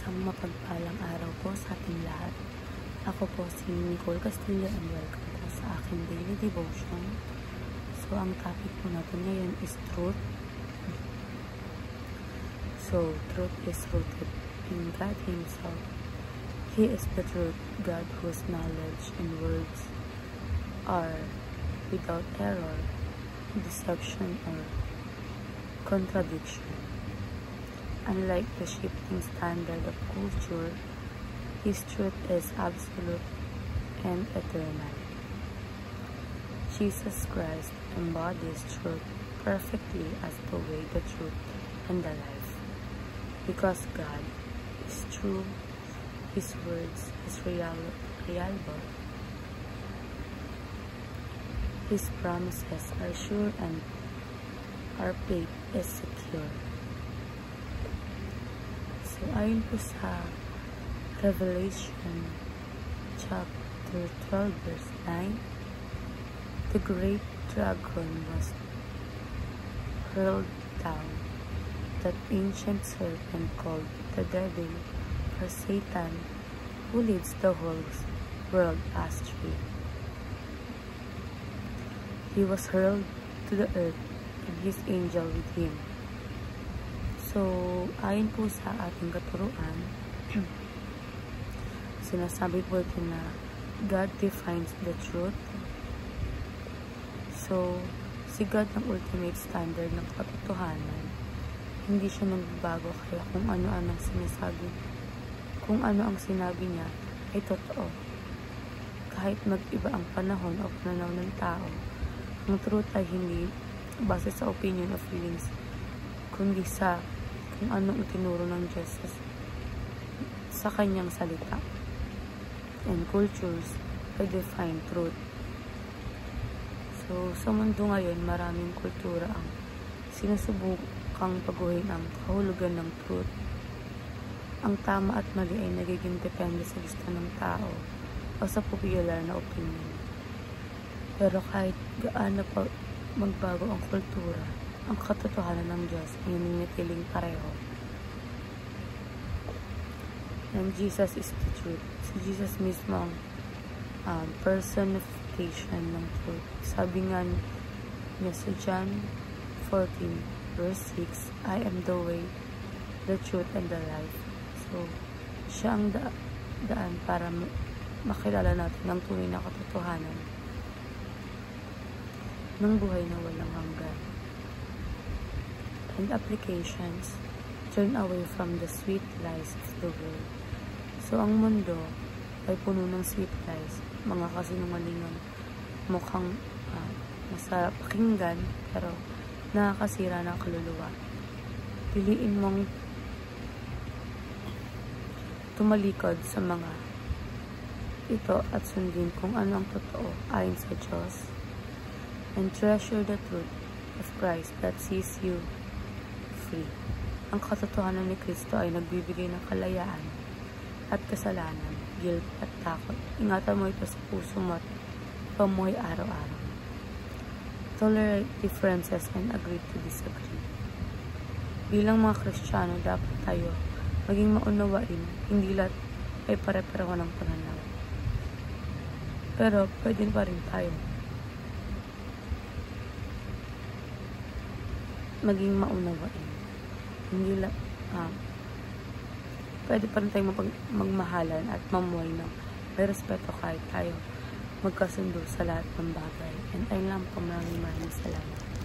Isang mapagpalang araw po sa ating lahat. Ako po si Nicole Castillo and welcome po sa aking daily devotion. So, ang topic po natin ngayon is truth. So, truth is rooted in God Himself. He is the truth, God whose knowledge and words are without error, deception, or contradiction. Unlike the shifting standard of culture, His truth is absolute and eternal. Jesus Christ embodies truth perfectly as the way, the truth, and the life. Because God is true, His words is reliable, His promises are sure, and our faith is secure. So, ayon po sa Revelation chapter 12 verse 9, the great dragon was hurled down, that ancient serpent called the devil, or Satan, who leads the whole world astray. He was hurled to the earth, and his angel with him. So, ayon po sa ating katuruan, sinasabi po ito na God defines the truth. So, si God ang ultimate standard ng katotohanan. Hindi siya nagbabago, kaya kung ano ang sinabi niya ay totoo. Kahit mag-iba ang panahon o pananaw ng tao, ang truth ay hindi base sa opinion o feelings, kundi sa kung anong itinuro ng Diyos sa kanyang salita. And cultures define truth. So, sa mundo ngayon, maraming kultura ang sinusubukang baguhin ang kahulugan ng truth. Ang tama at mali ay nagiging depende sa gusto ng tao o sa popular na opinion. Pero kahit gaano pa magbago ang kultura, ang katotohanan ng Diyos ay nananatiling pareho. And Jesus is the truth. Si Jesus mismo ang personification ng truth. Sabi nga niya sa John 14 verse 6, I am the way, the truth, and the life. So, siya ang daan para makilala natin ang tunay na katotohanan ng buhay na walang hanggan. And applications, turn away from the sweet lies of the world. So, ang mundo ay puno ng sweet lies, mga kasinungalingan, mukhang masarap pakinggan, pero nakakasira ng kaluluwa. Piliin mong tumalikod sa mga ito at sundin kung ano ang totoo ayon sa Diyos, and treasure the truth of Christ that sees you free. Ang katotohanan ni Kristo ay nagbibigay ng kalayaan at kasalanan, guilt at takot. Ingatan mo ito sa puso mo at pamuhay araw-araw. Tolerate differences and agree to disagree. Bilang mga Kristiyano, dapat tayo maging maunawain, hindi lahat ay pare-pareho ng pananaw. Pero pwede pa rin tayo maging maunawain. Hindi lang pwede pa rin tayong magmahalan at mamuhay ng may respeto kahit tayo magkasundo sa lahat ng bagay. And ayun lang po, maraming salamat.